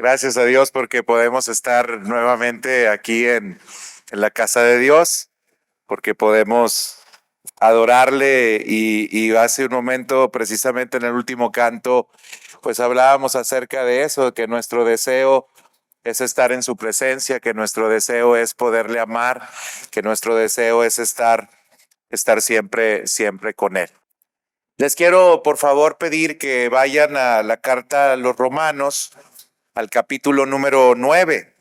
Gracias a Dios porque podemos estar nuevamente aquí en la casa de Dios, porque podemos adorarle y hace un momento, precisamente en el último canto, pues hablábamos acerca de eso, de que nuestro deseo es estar en su presencia, que nuestro deseo es poderle amar, que nuestro deseo es estar siempre con Él. Les quiero, por favor, pedir que vayan a la carta a los Romanos, al capítulo número 9.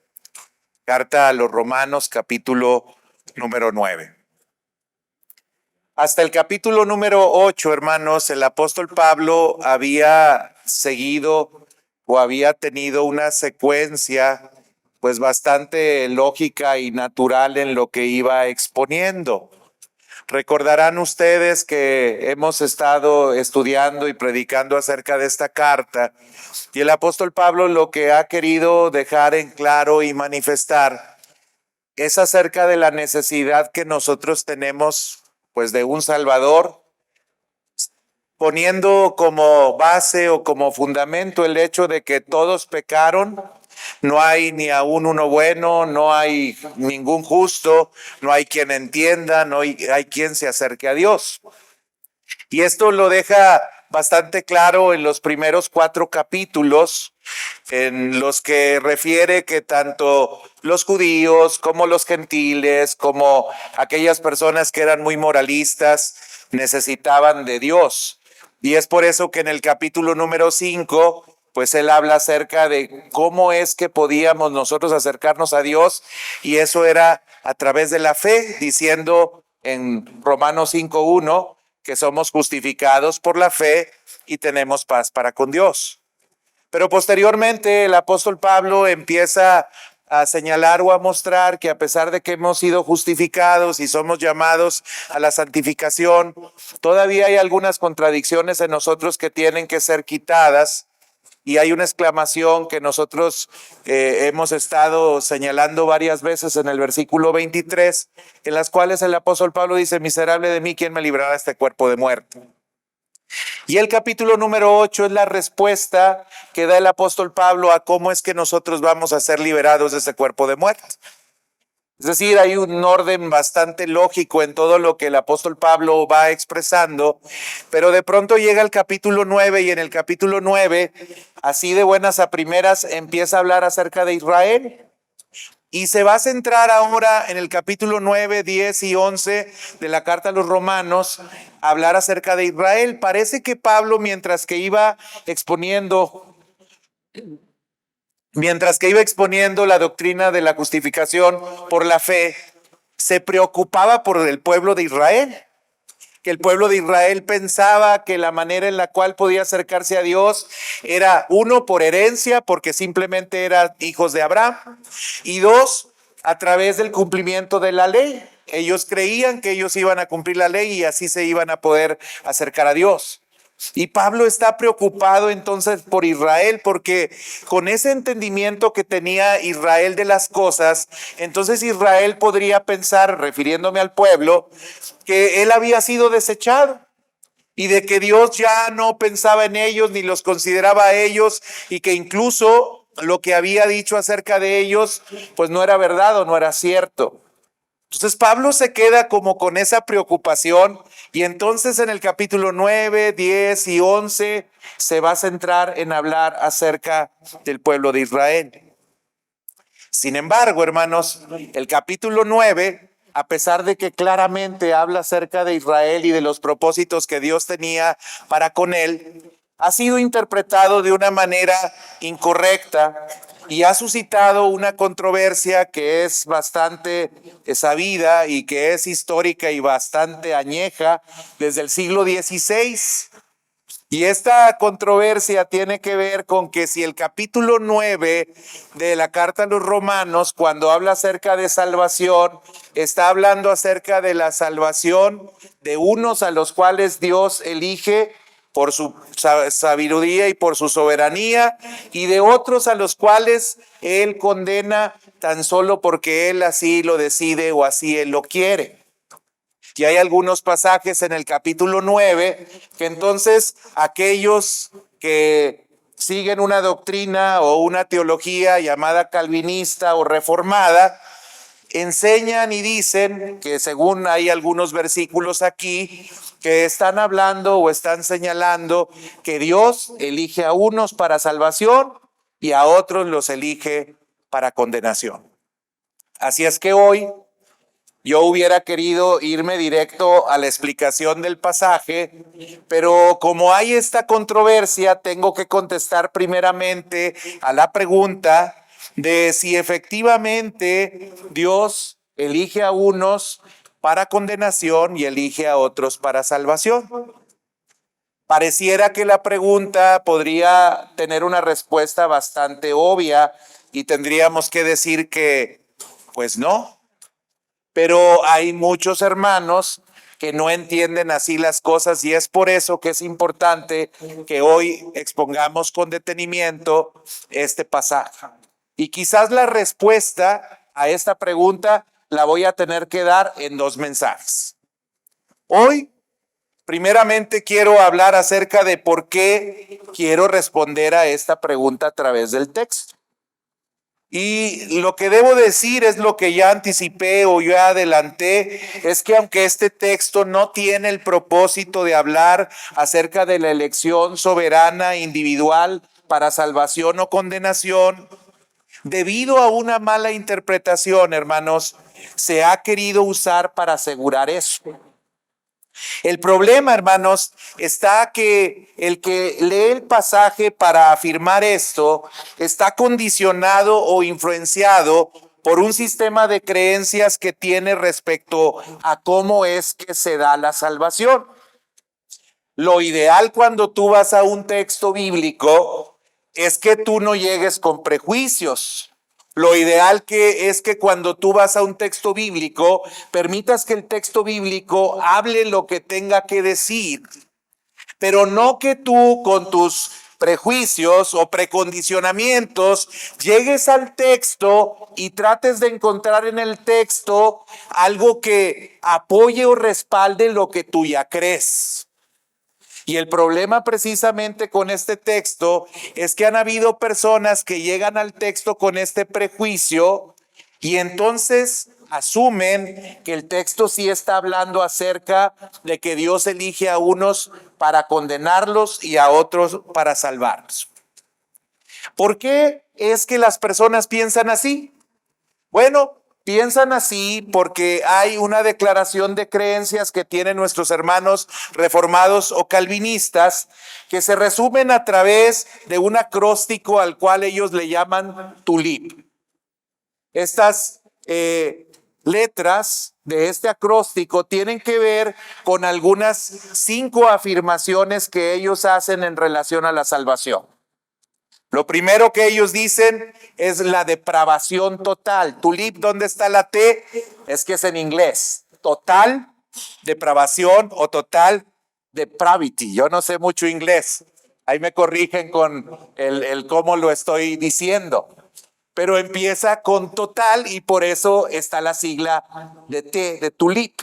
Carta a los Romanos, capítulo número 9. Hasta el capítulo número 8, hermanos, el apóstol Pablo había seguido o había tenido una secuencia pues bastante lógica y natural en lo que iba exponiendo. Recordarán ustedes que hemos estado estudiando y predicando acerca de esta carta y el apóstol Pablo lo que ha querido dejar en claro y manifestar es acerca de la necesidad que nosotros tenemos pues de un Salvador, poniendo como base o como fundamento el hecho de que todos pecaron. No hay ni aún uno bueno, no hay ningún justo, no hay quien entienda, no hay quien se acerque a Dios. Y esto lo deja bastante claro en los primeros 4 capítulos, en los que refiere que tanto los judíos como los gentiles, como aquellas personas que eran muy moralistas, necesitaban de Dios. Y es por eso que en el capítulo número 5, pues él habla acerca de cómo es que podíamos nosotros acercarnos a Dios, y eso era a través de la fe, diciendo en Romanos 5:1 que somos justificados por la fe y tenemos paz para con Dios. Pero posteriormente el apóstol Pablo empieza a señalar o a mostrar que a pesar de que hemos sido justificados y somos llamados a la santificación, todavía hay algunas contradicciones en nosotros que tienen que ser quitadas. Y hay una exclamación que nosotros hemos estado señalando varias veces en el versículo 23, en las cuales el apóstol Pablo dice: miserable de mí, ¿quién me librará de este cuerpo de muerte? Y el capítulo número 8 es la respuesta que da el apóstol Pablo a cómo es que nosotros vamos a ser liberados de este cuerpo de muerte. Es decir, hay un orden bastante lógico en todo lo que el apóstol Pablo va expresando, pero de pronto llega el capítulo 9 y en el capítulo 9, así de buenas a primeras, empieza a hablar acerca de Israel. Y se va a centrar ahora en el capítulo 9, 10 y 11 de la carta a los Romanos, a hablar acerca de Israel. Parece que Pablo, mientras que iba exponiendo la doctrina de la justificación por la fe, se preocupaba por el pueblo de Israel. Que el pueblo de Israel pensaba que la manera en la cual podía acercarse a Dios era, 1, por herencia, porque simplemente eran hijos de Abraham, y 2, a través del cumplimiento de la ley. Ellos creían que ellos iban a cumplir la ley y así se iban a poder acercar a Dios. Y Pablo está preocupado entonces por Israel, porque con ese entendimiento que tenía Israel de las cosas, entonces Israel podría pensar, refiriéndome al pueblo, que él había sido desechado y de que Dios ya no pensaba en ellos ni los consideraba a ellos, y que incluso lo que había dicho acerca de ellos pues no era verdad o no era cierto. Entonces Pablo se queda como con esa preocupación, y entonces en el capítulo 9, 10 y 11 se va a centrar en hablar acerca del pueblo de Israel. Sin embargo, hermanos, el capítulo 9, a pesar de que claramente habla acerca de Israel y de los propósitos que Dios tenía para con él, ha sido interpretado de una manera incorrecta y ha suscitado una controversia que es bastante sabida y que es histórica y bastante añeja desde el siglo XVI. Y esta controversia tiene que ver con que si el capítulo 9 de la carta a los Romanos, cuando habla acerca de salvación, está hablando acerca de la salvación de unos a los cuales Dios elige por su sabiduría y por su soberanía, y de otros a los cuales Él condena tan solo porque Él así lo decide o así Él lo quiere. Y hay algunos pasajes en el capítulo 9 que entonces aquellos que siguen una doctrina o una teología llamada calvinista o reformada, enseñan y dicen que según hay algunos versículos aquí que están hablando o están señalando que Dios elige a unos para salvación y a otros los elige para condenación. Así es que hoy yo hubiera querido irme directo a la explicación del pasaje, pero como hay esta controversia, tengo que contestar primeramente a la pregunta de si efectivamente Dios elige a unos para condenación y elige a otros para salvación. Pareciera que la pregunta podría tener una respuesta bastante obvia y tendríamos que decir que, pues no. Pero hay muchos hermanos que no entienden así las cosas y es por eso que es importante que hoy expongamos con detenimiento este pasaje. Y quizás la respuesta a esta pregunta la voy a tener que dar en dos mensajes. Hoy, primeramente, quiero hablar acerca de por qué quiero responder a esta pregunta a través del texto. Y lo que debo decir es lo que ya anticipé o ya adelanté, es que aunque este texto no tiene el propósito de hablar acerca de la elección soberana individual para salvación o condenación, debido a una mala interpretación, hermanos, se ha querido usar para asegurar eso. El problema, hermanos, está que el que lee el pasaje para afirmar esto está condicionado o influenciado por un sistema de creencias que tiene respecto a cómo es que se da la salvación. Lo ideal cuando tú vas a un texto bíblico es que tú no llegues con prejuicios. Lo ideal es que cuando tú vas a un texto bíblico, permitas que el texto bíblico hable lo que tenga que decir, pero no que tú con tus prejuicios o precondicionamientos llegues al texto y trates de encontrar en el texto algo que apoye o respalde lo que tú ya crees. Y el problema precisamente con este texto es que han habido personas que llegan al texto con este prejuicio y entonces asumen que el texto sí está hablando acerca de que Dios elige a unos para condenarlos y a otros para salvarlos. ¿Por qué es que las personas piensan así? Bueno, piensan así porque hay una declaración de creencias que tienen nuestros hermanos reformados o calvinistas que se resumen a través de un acróstico al cual ellos le llaman tulip. Estas letras de este acróstico tienen que ver con algunas 5 afirmaciones que ellos hacen en relación a la salvación. Lo primero que ellos dicen es la depravación total. Tulip, ¿dónde está la T? Es que es en inglés. Total depravación o total depravity. Yo no sé mucho inglés. Ahí me corrigen con el cómo lo estoy diciendo. Pero empieza con total y por eso está la sigla de T, de tulip.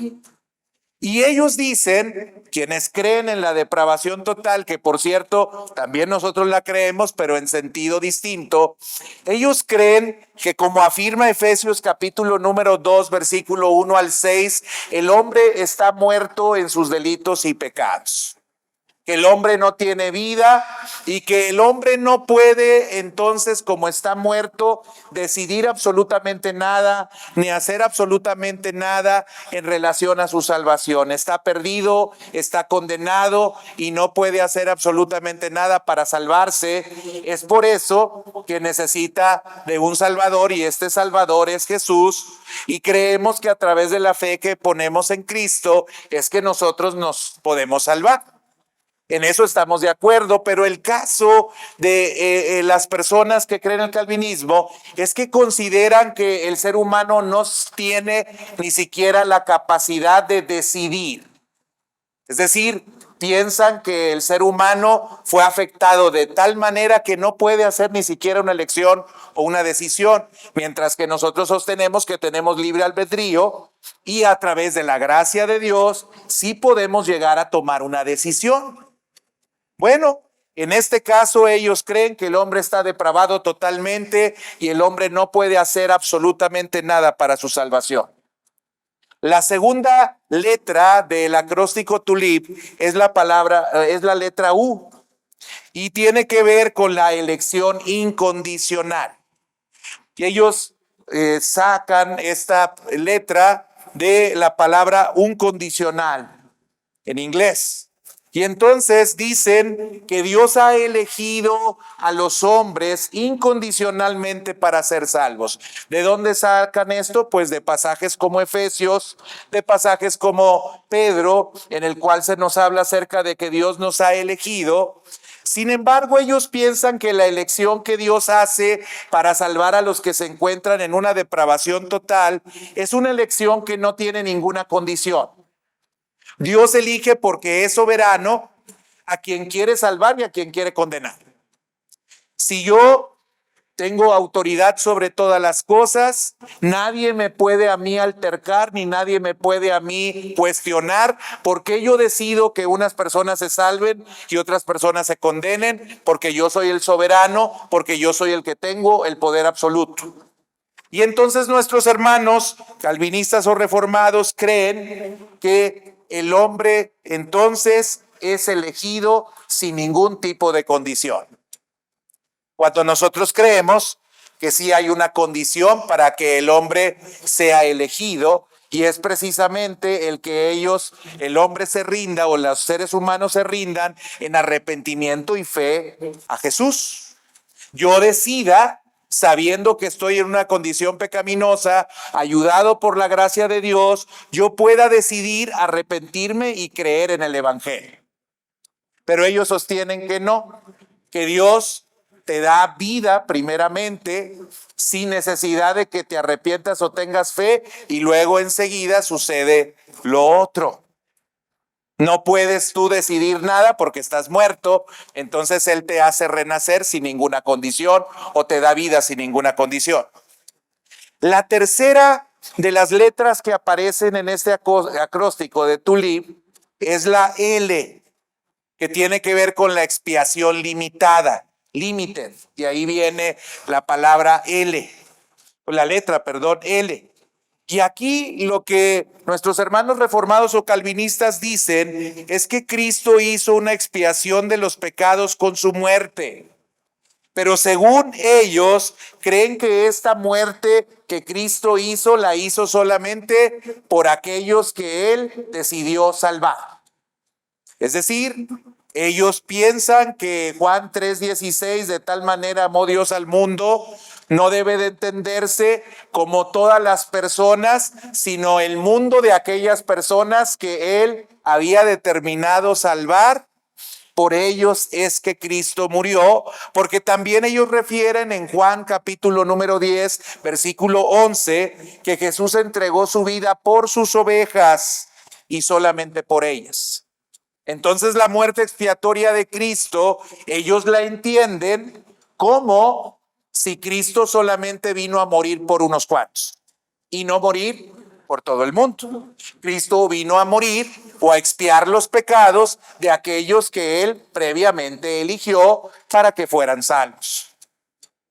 Y ellos dicen, quienes creen en la depravación total, que por cierto, también nosotros la creemos, pero en sentido distinto, ellos creen que como afirma Efesios capítulo número 2, versículo 1 al 6, el hombre está muerto en sus delitos y pecados. Que el hombre no tiene vida y que el hombre no puede entonces, como está muerto, decidir absolutamente nada ni hacer absolutamente nada en relación a su salvación. Está perdido, está condenado y no puede hacer absolutamente nada para salvarse. Es por eso que necesita de un Salvador y este Salvador es Jesús y creemos que a través de la fe que ponemos en Cristo es que nosotros nos podemos salvar. En eso estamos de acuerdo, pero el caso de las personas que creen en el calvinismo es que consideran que el ser humano no tiene ni siquiera la capacidad de decidir. Es decir, piensan que el ser humano fue afectado de tal manera que no puede hacer ni siquiera una elección o una decisión, mientras que nosotros sostenemos que tenemos libre albedrío y a través de la gracia de Dios sí podemos llegar a tomar una decisión. Bueno, En este caso, ellos creen que el hombre está depravado totalmente y el hombre no puede hacer absolutamente nada para su salvación. La segunda letra del acróstico TULIP es la letra U y tiene que ver con la elección incondicional. Y ellos sacan esta letra de la palabra uncondicional en inglés. Y entonces dicen que Dios ha elegido a los hombres incondicionalmente para ser salvos. ¿De dónde sacan esto? Pues de pasajes como Efesios, de pasajes como Pedro, en el cual se nos habla acerca de que Dios nos ha elegido. Sin embargo, ellos piensan que la elección que Dios hace para salvar a los que se encuentran en una depravación total es una elección que no tiene ninguna condición. Dios elige porque es soberano a quien quiere salvar y a quien quiere condenar. Si yo tengo autoridad sobre todas las cosas, nadie me puede a mí altercar ni nadie me puede a mí cuestionar porque yo decido que unas personas se salven y otras personas se condenen, porque yo soy el soberano, porque yo soy el que tengo el poder absoluto. Y entonces nuestros hermanos calvinistas o reformados creen que el hombre entonces es elegido sin ningún tipo de condición. Cuando nosotros creemos que sí hay una condición para que el hombre sea elegido, y es precisamente el que el hombre se rinda o los seres humanos se rindan en arrepentimiento y fe a Jesús. Yo decida, sabiendo que estoy en una condición pecaminosa, ayudado por la gracia de Dios, yo pueda decidir arrepentirme y creer en el Evangelio. Pero ellos sostienen que no, que Dios te da vida primeramente sin necesidad de que te arrepientas o tengas fe y luego enseguida sucede lo otro. No puedes tú decidir nada porque estás muerto, entonces Él te hace renacer sin ninguna condición o te da vida sin ninguna condición. La tercera de las letras que aparecen en este acróstico de TULIP es la L, que tiene que ver con la expiación limitada, limited, y ahí viene la palabra L, la letra, perdón, L. Y aquí lo que nuestros hermanos reformados o calvinistas dicen es que Cristo hizo una expiación de los pecados con su muerte. Pero según ellos, creen que esta muerte que Cristo hizo, la hizo solamente por aquellos que Él decidió salvar. Es decir, ellos piensan que Juan 3:16, de tal manera amó Dios al mundo, no debe de entenderse como todas las personas, sino el mundo de aquellas personas que Él había determinado salvar. Por ellos es que Cristo murió, porque también ellos refieren en Juan capítulo número 10, versículo 11, que Jesús entregó su vida por sus ovejas y solamente por ellas. Entonces la muerte expiatoria de Cristo, ellos la entienden como si Cristo solamente vino a morir por unos cuantos y no morir por todo el mundo. Cristo vino a morir o a expiar los pecados de aquellos que Él previamente eligió para que fueran salvos.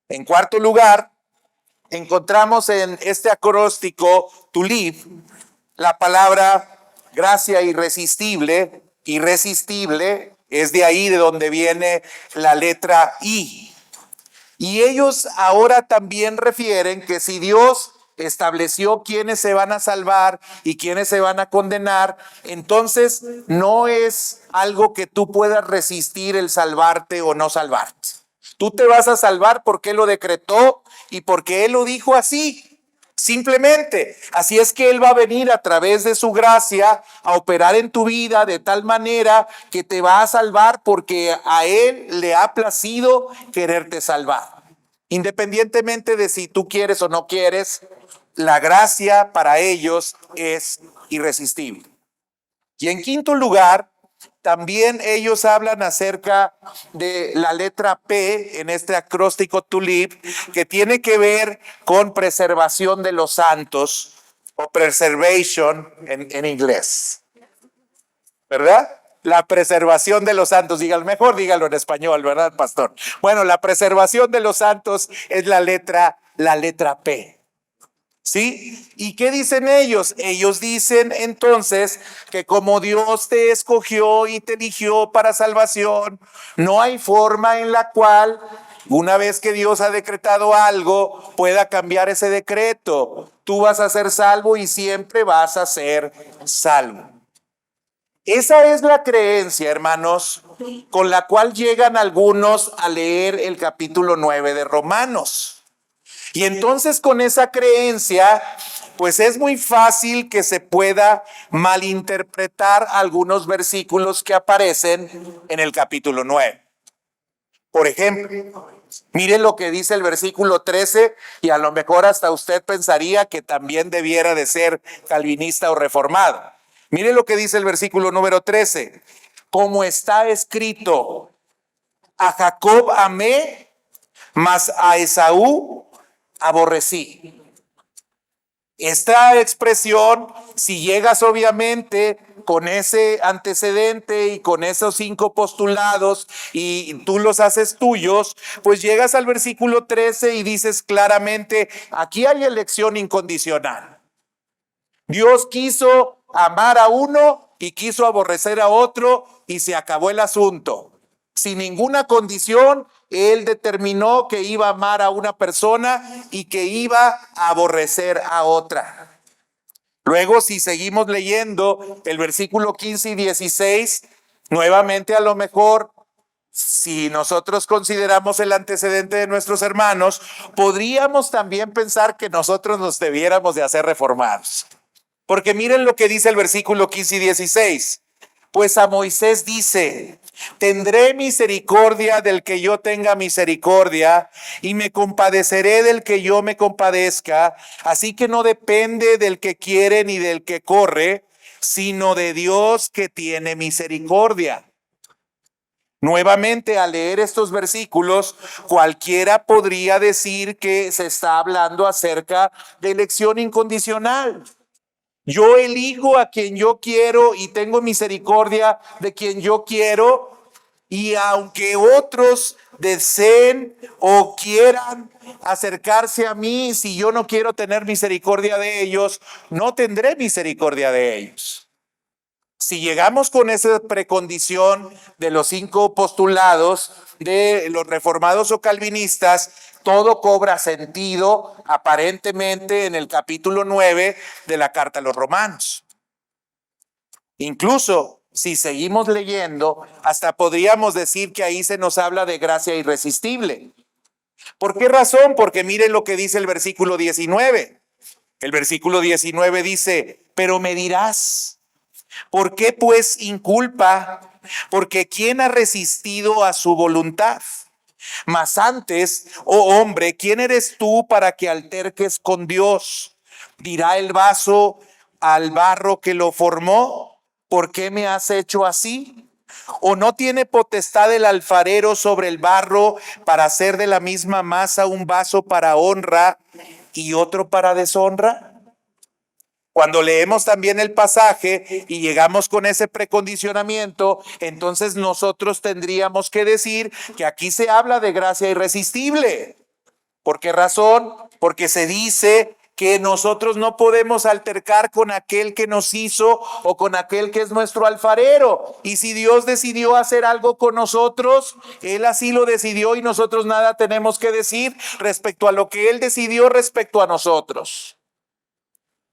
En cuarto lugar, encontramos en este acróstico TULIP la palabra gracia irresistible. Irresistible es de ahí de donde viene la letra I. Y ellos ahora también refieren que si Dios estableció quiénes se van a salvar y quiénes se van a condenar, entonces no es algo que tú puedas resistir el salvarte o no salvarte. Tú te vas a salvar porque Él lo decretó y porque Él lo dijo así. Simplemente, así es que Él va a venir a través de su gracia a operar en tu vida de tal manera que te va a salvar porque a Él le ha placido quererte salvar. Independientemente de si tú quieres o no quieres, la gracia para ellos es irresistible. Y en quinto lugar, también ellos hablan acerca de la letra P en este acróstico TULIP, que tiene que ver con preservación de los santos o preservation en inglés. ¿Verdad? La preservación de los santos. Dígalo mejor, dígalo en español, ¿verdad, pastor? Bueno, la preservación de los santos es la letra P. ¿Sí? ¿Y qué dicen ellos? Ellos dicen entonces que como Dios te escogió y te eligió para salvación, no hay forma en la cual, una vez que Dios ha decretado algo, pueda cambiar ese decreto. Tú vas a ser salvo y siempre vas a ser salvo. Esa es la creencia, hermanos, con la cual llegan algunos a leer el capítulo 9 de Romanos. Y entonces con esa creencia, pues es muy fácil que se pueda malinterpretar algunos versículos que aparecen en el capítulo 9. Por ejemplo, miren lo que dice el versículo 13 y a lo mejor hasta usted pensaría que también debiera de ser calvinista o reformado. Miren lo que dice el versículo número 13. Como está escrito, a Jacob amé, mas a Esaú aborrecí. Esta expresión, si llegas obviamente con ese antecedente y con esos 5 postulados y tú los haces tuyos, pues llegas al versículo 13 y dices claramente, aquí hay elección incondicional. Dios quiso amar a uno y quiso aborrecer a otro y se acabó el asunto. Sin ninguna condición, Él determinó que iba a amar a una persona y que iba a aborrecer a otra. Luego, si seguimos leyendo el versículo 15 y 16, nuevamente a lo mejor, si nosotros consideramos el antecedente de nuestros hermanos, podríamos también pensar que nosotros nos debiéramos de hacer reformados. Porque miren lo que dice el versículo 15 y 16. Pues a Moisés dice, tendré misericordia del que yo tenga misericordia y me compadeceré del que yo me compadezca. Así que no depende del que quiere ni del que corre, sino de Dios que tiene misericordia. Nuevamente, al leer estos versículos, cualquiera podría decir que se está hablando acerca de elección incondicional. Yo elijo a quien yo quiero y tengo misericordia de quien yo quiero. Y aunque otros deseen o quieran acercarse a mí, si yo no quiero tener misericordia de ellos, no tendré misericordia de ellos. Si llegamos con esa precondición de los 5 postulados de los reformados o calvinistas, todo cobra sentido aparentemente en el capítulo 9 de la carta a los Romanos. Incluso si seguimos leyendo, hasta podríamos decir que ahí se nos habla de gracia irresistible. ¿Por qué razón? Porque miren lo que dice el versículo 19. El versículo 19 dice, pero me dirás, ¿por qué pues inculpa? Porque ¿quién ha resistido a su voluntad? Mas antes, oh hombre, ¿quién eres tú para que alterques con Dios? Dirá el vaso al barro que lo formó, ¿por qué me has hecho así? ¿O no tiene potestad el alfarero sobre el barro para hacer de la misma masa un vaso para honra y otro para deshonra? Cuando leemos también el pasaje y llegamos con ese precondicionamiento, entonces nosotros tendríamos que decir que aquí se habla de gracia irresistible. ¿Por qué razón? Porque se dice que nosotros no podemos altercar con aquel que nos hizo o con aquel que es nuestro alfarero. Y si Dios decidió hacer algo con nosotros, Él así lo decidió y nosotros nada tenemos que decir respecto a lo que Él decidió respecto a nosotros.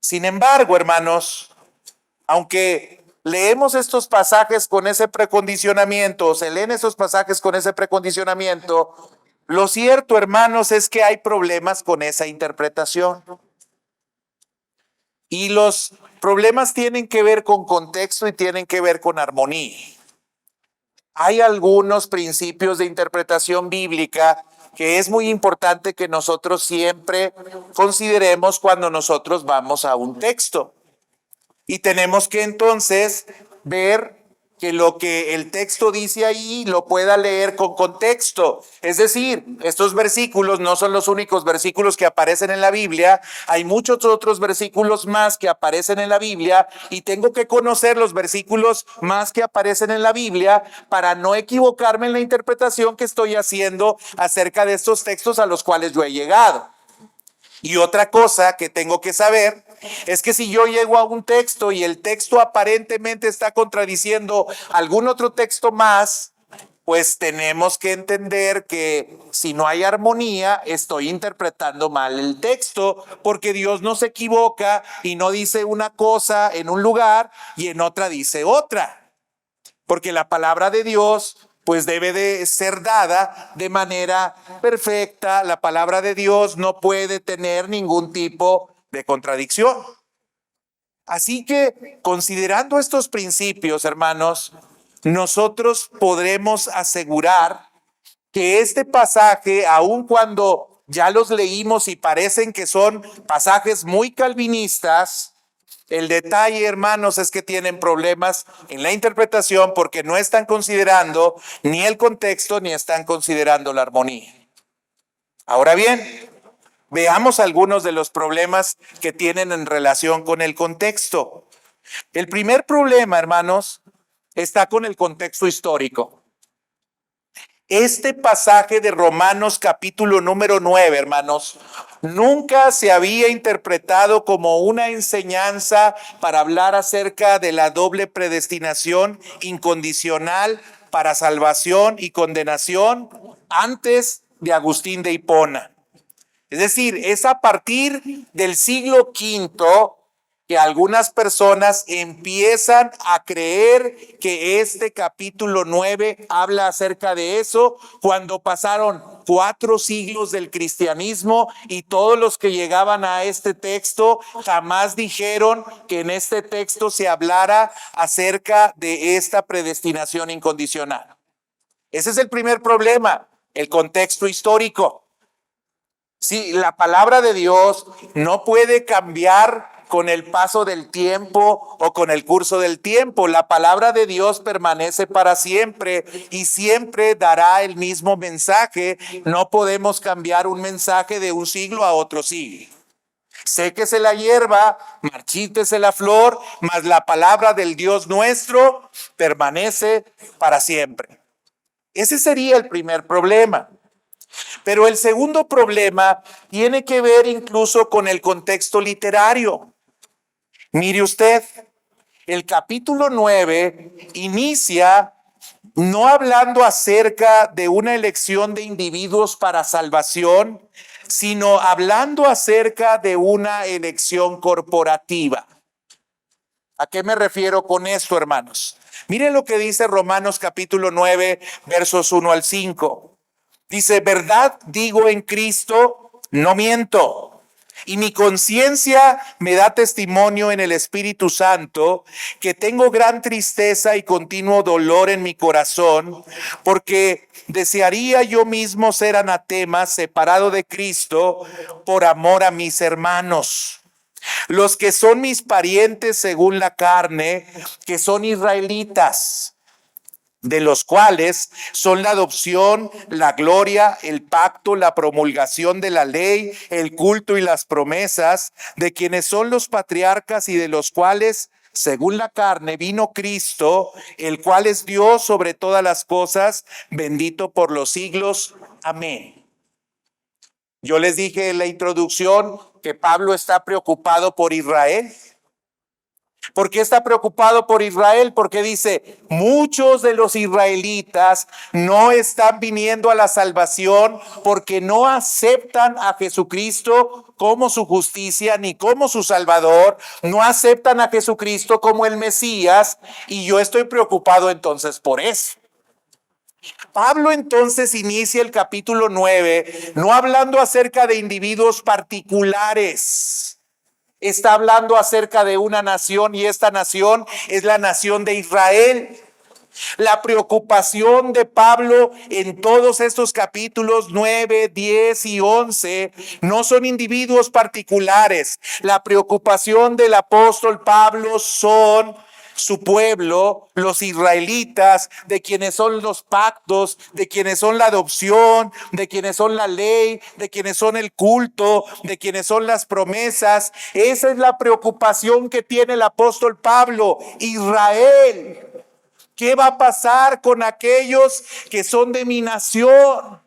Sin embargo, hermanos, aunque leemos estos pasajes con ese precondicionamiento, o se leen esos pasajes con ese precondicionamiento, lo cierto, hermanos, es que hay problemas con esa interpretación. Y los problemas tienen que ver con contexto y tienen que ver con armonía. Hay algunos principios de interpretación bíblica que es muy importante que nosotros siempre consideremos cuando nosotros vamos a un texto. Y tenemos que entonces ver que lo que el texto dice ahí lo pueda leer con contexto. Es decir, estos versículos no son los únicos versículos que aparecen en la Biblia. Hay muchos otros versículos más que aparecen en la Biblia y tengo que conocer los versículos más que aparecen en la Biblia para no equivocarme en la interpretación que estoy haciendo acerca de estos textos a los cuales yo he llegado. Y otra cosa que tengo que saber es que si yo llego a un texto y el texto aparentemente está contradiciendo algún otro texto más, pues tenemos que entender que si no hay armonía, estoy interpretando mal el texto, porque Dios no se equivoca y no dice una cosa en un lugar y en otra dice otra. Porque la palabra de Dios pues debe de ser dada de manera perfecta. La palabra de Dios no puede tener ningún tipo de contradicción. Así que, considerando estos principios, hermanos, nosotros podremos asegurar que este pasaje, aun cuando ya los leímos y parecen que son pasajes muy calvinistas, el detalle, hermanos, es que tienen problemas en la interpretación porque no están considerando ni el contexto ni están considerando la armonía. Ahora bien, veamos algunos de los problemas que tienen en relación con el contexto. El primer problema, hermanos, está con el contexto histórico. Este pasaje de Romanos capítulo número 9, hermanos, nunca se había interpretado como una enseñanza para hablar acerca de la doble predestinación incondicional para salvación y condenación antes de Agustín de Hipona. Es decir, es a partir del siglo V que algunas personas empiezan a creer que este capítulo 9 habla acerca de eso, cuando pasaron 4 siglos del cristianismo y todos los que llegaban a este texto jamás dijeron que en este texto se hablara acerca de esta predestinación incondicional. Ese es el primer problema, el contexto histórico. Sí, la palabra de Dios no puede cambiar con el paso del tiempo o con el curso del tiempo. La palabra de Dios permanece para siempre y siempre dará el mismo mensaje. No podemos cambiar un mensaje de un siglo a otro siglo. Séquese la hierba, marchítese la flor, mas la palabra del Dios nuestro permanece para siempre. Ese sería el primer problema. Pero el segundo problema tiene que ver incluso con el contexto literario. Mire usted, el capítulo 9 inicia no hablando acerca de una elección de individuos para salvación, sino hablando acerca de una elección corporativa. ¿A qué me refiero con esto, hermanos? Mire lo que dice Romanos capítulo 9, versos 1 al 5. Dice, verdad digo en Cristo, no miento. Y mi conciencia me da testimonio en el Espíritu Santo que tengo gran tristeza y continuo dolor en mi corazón, porque desearía yo mismo ser anatema, separado de Cristo, por amor a mis hermanos, los que son mis parientes según la carne, que son israelitas, de los cuales son la adopción, la gloria, el pacto, la promulgación de la ley, el culto y las promesas, de quienes son los patriarcas y de los cuales, según la carne, vino Cristo, el cual es Dios sobre todas las cosas, bendito por los siglos. Amén. Yo les dije en la introducción que Pablo está preocupado por Israel. ¿Por qué está preocupado por Israel? Porque dice, muchos de los israelitas no están viniendo a la salvación porque no aceptan a Jesucristo como su justicia ni como su Salvador, no aceptan a Jesucristo como el Mesías, y yo estoy preocupado entonces por eso. Pablo entonces inicia el capítulo 9 no hablando acerca de individuos particulares. Está hablando acerca de una nación, y esta nación es la nación de Israel. La preocupación de Pablo en todos estos capítulos 9, 10 y 11 no son individuos particulares. La preocupación del apóstol Pablo son su pueblo, los israelitas, de quienes son los pactos, de quienes son la adopción, de quienes son la ley, de quienes son el culto, de quienes son las promesas. Esa es la preocupación que tiene el apóstol Pablo. Israel, ¿qué va a pasar con aquellos que son de mi nación?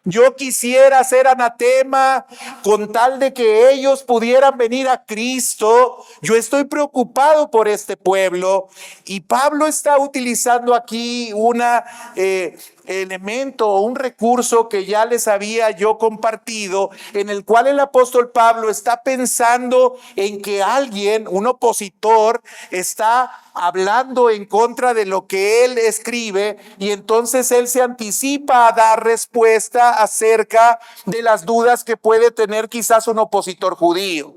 Yo quisiera ser anatema con tal de que ellos pudieran venir a Cristo. Yo estoy preocupado por este pueblo, y Pablo está utilizando aquí un elemento, un recurso que ya les había yo compartido, en el cual el apóstol Pablo está pensando en que alguien, un opositor, está hablando en contra de lo que él escribe, y entonces él se anticipa a dar respuesta acerca de las dudas que puede tener quizás un opositor judío.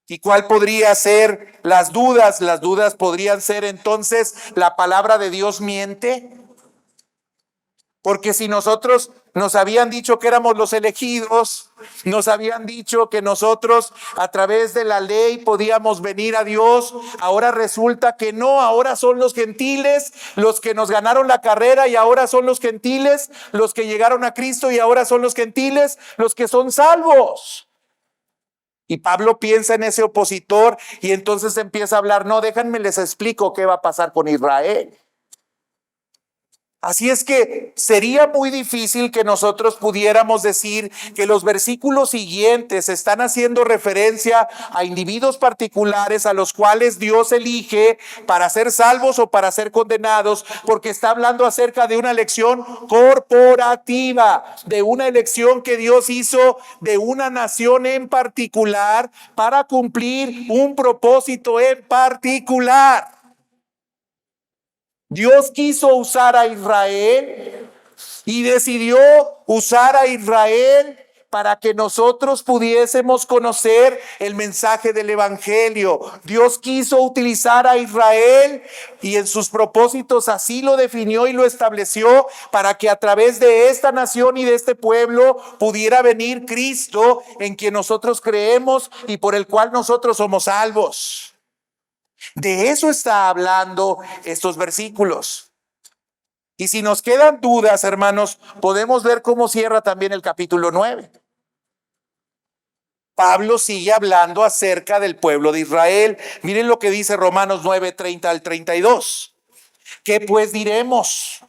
¿Y cuál podría ser las dudas? Las dudas podrían ser entonces, ¿la palabra de Dios miente? Porque si nosotros nos habían dicho que éramos los elegidos, nos habían dicho que nosotros a través de la ley podíamos venir a Dios, ahora resulta que no, ahora son los gentiles los que nos ganaron la carrera, y ahora son los gentiles los que llegaron a Cristo, y ahora son los gentiles los que son salvos. Y Pablo piensa en ese opositor, y entonces empieza a hablar, no, déjenme les explico qué va a pasar con Israel. Así es que sería muy difícil que nosotros pudiéramos decir que los versículos siguientes están haciendo referencia a individuos particulares a los cuales Dios elige para ser salvos o para ser condenados, porque está hablando acerca de una elección corporativa, de una elección que Dios hizo de una nación en particular para cumplir un propósito en particular. Dios quiso usar a Israel y decidió usar a Israel para que nosotros pudiésemos conocer el mensaje del evangelio. Dios quiso utilizar a Israel, y en sus propósitos así lo definió y lo estableció, para que a través de esta nación y de este pueblo pudiera venir Cristo, en quien nosotros creemos y por el cual nosotros somos salvos. De eso está hablando estos versículos. Y si nos quedan dudas, hermanos, podemos ver cómo cierra también el capítulo 9. Pablo sigue hablando acerca del pueblo de Israel. Miren lo que dice Romanos 9, 30 al 32. ¿Qué pues diremos?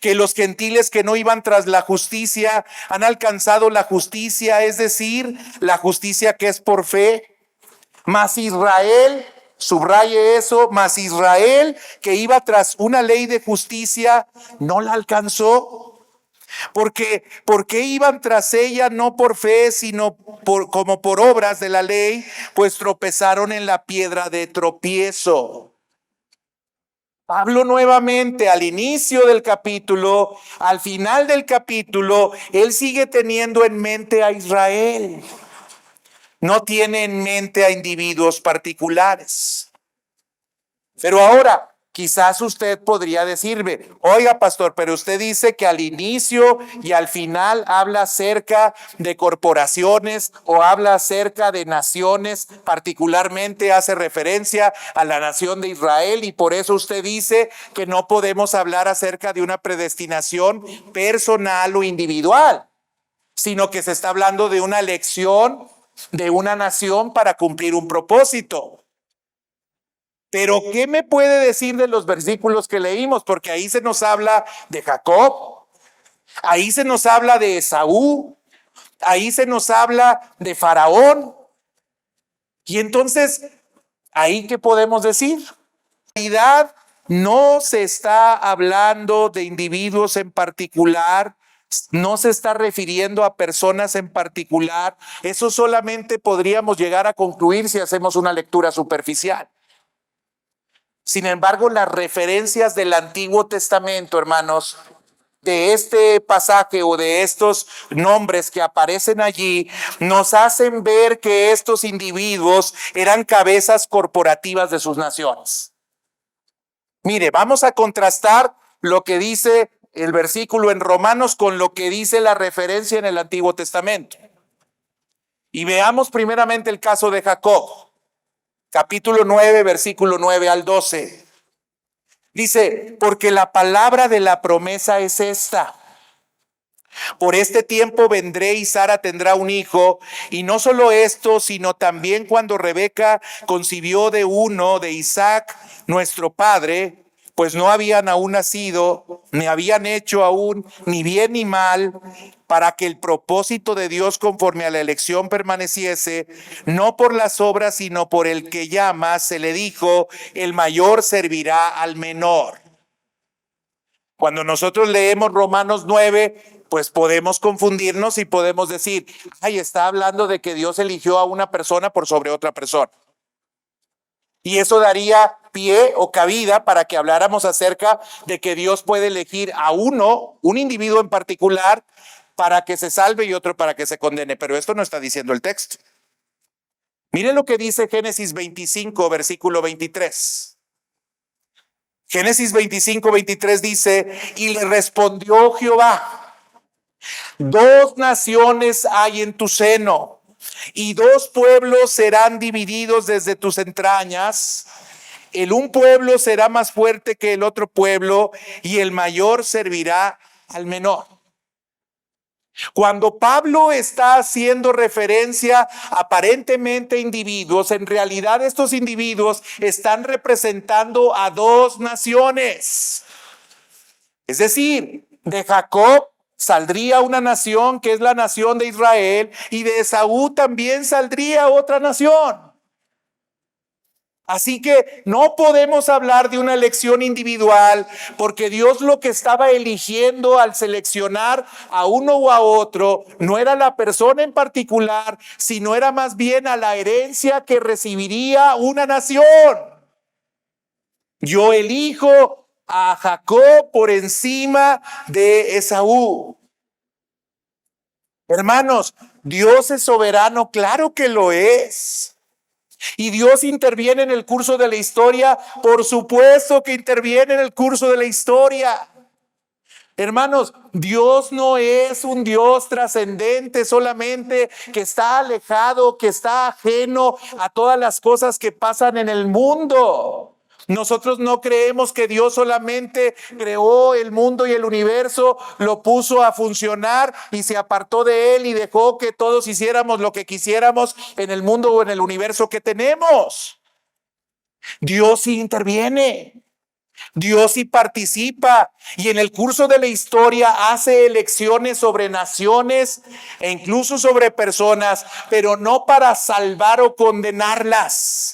Que los gentiles que no iban tras la justicia han alcanzado la justicia, es decir, la justicia que es por fe. Mas Israel, subraye eso, mas Israel, que iba tras una ley de justicia, no la alcanzó. ¿Por qué iban tras ella? No por fe, sino como por obras de la ley, pues tropezaron en la piedra de tropiezo. Pablo nuevamente al inicio del capítulo, al final del capítulo, él sigue teniendo en mente a Israel. No tiene en mente a individuos particulares. Pero ahora, quizás usted podría decirme, oiga, pastor, pero usted dice que al inicio y al final habla acerca de corporaciones o habla acerca de naciones, particularmente hace referencia a la nación de Israel, y por eso usted dice que no podemos hablar acerca de una predestinación personal o individual, sino que se está hablando de una elección de una nación para cumplir un propósito. Pero ¿qué me puede decir de los versículos que leímos? Porque ahí se nos habla de Jacob, ahí se nos habla de Esaú, ahí se nos habla de Faraón. Y entonces, ¿ahí qué podemos decir? En realidad no se está hablando de individuos en particular, no se está refiriendo a personas en particular. Eso solamente podríamos llegar a concluir si hacemos una lectura superficial. Sin embargo, las referencias del Antiguo Testamento, hermanos, de este pasaje o de estos nombres que aparecen allí, nos hacen ver que estos individuos eran cabezas corporativas de sus naciones. Mire, vamos a contrastar lo que dice el versículo en Romanos con lo que dice la referencia en el Antiguo Testamento. Y veamos primeramente el caso de Jacob. capítulo 9, versículo 9 al 12. Dice, porque la palabra de la promesa es esta: por este tiempo vendré y Sara tendrá un hijo. Y no solo esto, sino también cuando Rebeca concibió de uno, de Isaac, nuestro padre, pues no habían aún nacido, ni habían hecho aún ni bien ni mal, para que el propósito de Dios conforme a la elección permaneciese, no por las obras, sino por el que llama, se le dijo, el mayor servirá al menor. Cuando nosotros leemos Romanos 9, pues podemos confundirnos y podemos decir, ay, está hablando de que Dios eligió a una persona por sobre otra persona. Y eso daría pie o cabida para que habláramos acerca de que Dios puede elegir a uno, un individuo en particular, para que se salve y otro para que se condene. Pero esto no está diciendo el texto. Mire lo que dice Génesis 25, versículo 23. Génesis 25, 23 dice, y le respondió Jehová, dos naciones hay en tu seno, y dos pueblos serán divididos desde tus entrañas. El un pueblo será más fuerte que el otro pueblo, y el mayor servirá al menor. Cuando Pablo está haciendo referencia aparentemente a individuos, en realidad estos individuos están representando a dos naciones. Es decir, de Jacob saldría una nación que es la nación de Israel, y de Esaú también saldría otra nación. Así que no podemos hablar de una elección individual, porque Dios lo que estaba eligiendo al seleccionar a uno o a otro no era la persona en particular, sino era más bien a la herencia que recibiría una nación. Yo elijo a Jacob por encima de Esaú. Hermanos, Dios es soberano, claro que lo es. Y Dios interviene en el curso de la historia, por supuesto que interviene en el curso de la historia. Hermanos, Dios no es un Dios trascendente solamente, que está alejado, que está ajeno a todas las cosas que pasan en el mundo. Nosotros no creemos que Dios solamente creó el mundo y el universo, lo puso a funcionar y se apartó de él y dejó que todos hiciéramos lo que quisiéramos en el mundo o en el universo que tenemos. Dios sí interviene. Dios sí participa, y en el curso de la historia hace elecciones sobre naciones e incluso sobre personas, pero no para salvar o condenarlas,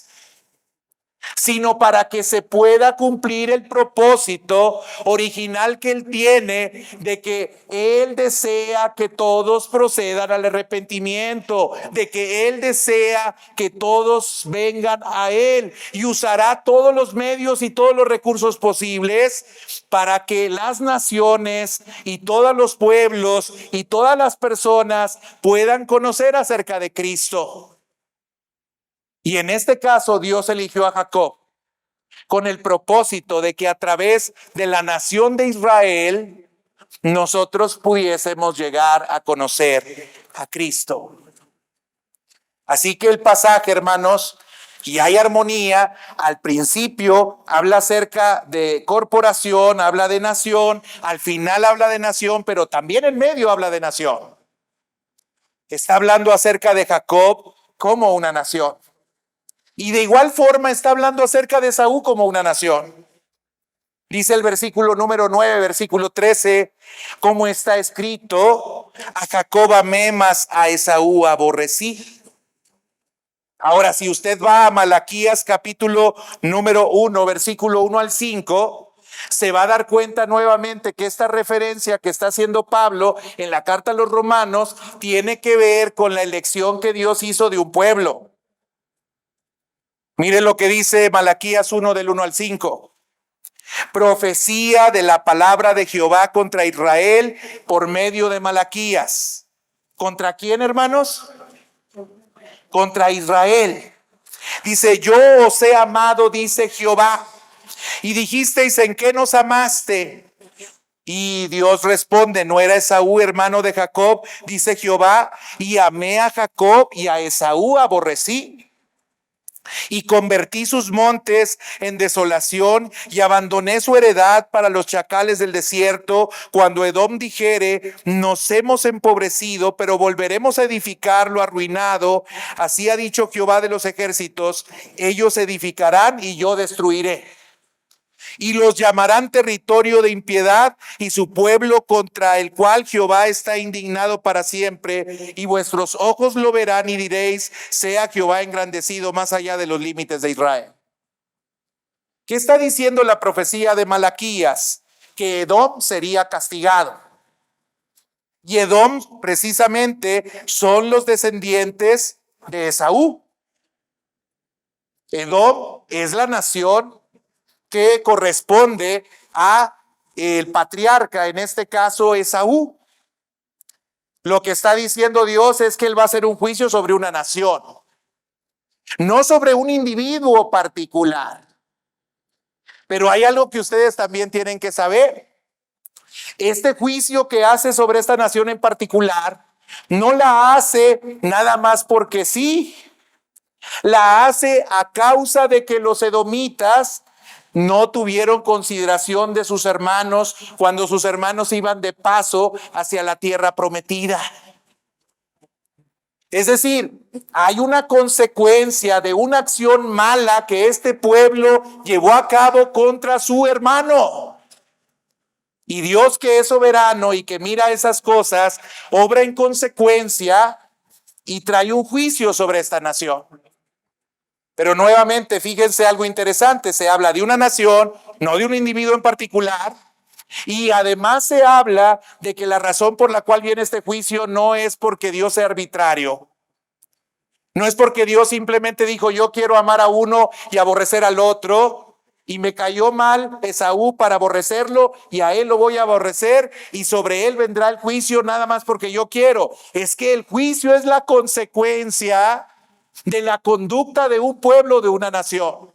sino para que se pueda cumplir el propósito original que Él tiene, de que Él desea que todos procedan al arrepentimiento, de que Él desea que todos vengan a Él, y usará todos los medios y todos los recursos posibles para que las naciones y todos los pueblos y todas las personas puedan conocer acerca de Cristo. Y en este caso Dios eligió a Jacob con el propósito de que a través de la nación de Israel nosotros pudiésemos llegar a conocer a Cristo. Así que el pasaje, hermanos, y hay armonía, al principio habla acerca de corporación, habla de nación, al final habla de nación, pero también en medio habla de nación. Está hablando acerca de Jacob como una nación. Y de igual forma está hablando acerca de Esaú como una nación. Dice el versículo número 9, versículo 13, como está escrito, a Jacob amé, mas a Esaú aborrecí. Ahora, si usted va a Malaquías capítulo número 1, versículo 1 al 5, se va a dar cuenta nuevamente que esta referencia que está haciendo Pablo en la carta a los Romanos tiene que ver con la elección que Dios hizo de un pueblo. Mire lo que dice Malaquías 1 del 1 al 5. Profecía de la palabra de Jehová contra Israel por medio de Malaquías. ¿Contra quién, hermanos? Contra Israel. Dice, yo os he amado, dice Jehová. Y dijisteis, ¿en qué nos amaste? Y Dios responde, ¿no era Esaú hermano de Jacob? Dice Jehová, y amé a Jacob y a Esaú aborrecí. Y convertí sus montes en desolación y abandoné su heredad para los chacales del desierto. Cuando Edom dijere, nos hemos empobrecido, pero volveremos a edificar lo arruinado, así ha dicho Jehová de los ejércitos, ellos edificarán y yo destruiré. Y los llamarán territorio de impiedad y su pueblo contra el cual Jehová está indignado para siempre. Y vuestros ojos lo verán y diréis, sea Jehová engrandecido más allá de los límites de Israel. ¿Qué está diciendo la profecía de Malaquías? Que Edom sería castigado. Y Edom precisamente son los descendientes de Esaú. Edom es la nación que corresponde a el patriarca, en este caso Esaú. Lo que está diciendo Dios es que él va a hacer un juicio sobre una nación, no sobre un individuo particular. Pero hay algo que ustedes también tienen que saber. Este juicio que hace sobre esta nación en particular, no la hace nada más porque sí. La hace a causa de que los edomitas no tuvieron consideración de sus hermanos cuando sus hermanos iban de paso hacia la tierra prometida. Es decir, hay una consecuencia de una acción mala que este pueblo llevó a cabo contra su hermano. Y Dios, que es soberano y que mira esas cosas, obra en consecuencia y trae un juicio sobre esta nación. Pero nuevamente, fíjense algo interesante, se habla de una nación, no de un individuo en particular, y además se habla de que la razón por la cual viene este juicio no es porque Dios sea arbitrario, no es porque Dios simplemente dijo yo quiero amar a uno y aborrecer al otro, y me cayó mal Esaú para aborrecerlo y a él lo voy a aborrecer y sobre él vendrá el juicio nada más porque yo quiero. Es que el juicio es la consecuencia de la conducta de un pueblo, de una nación.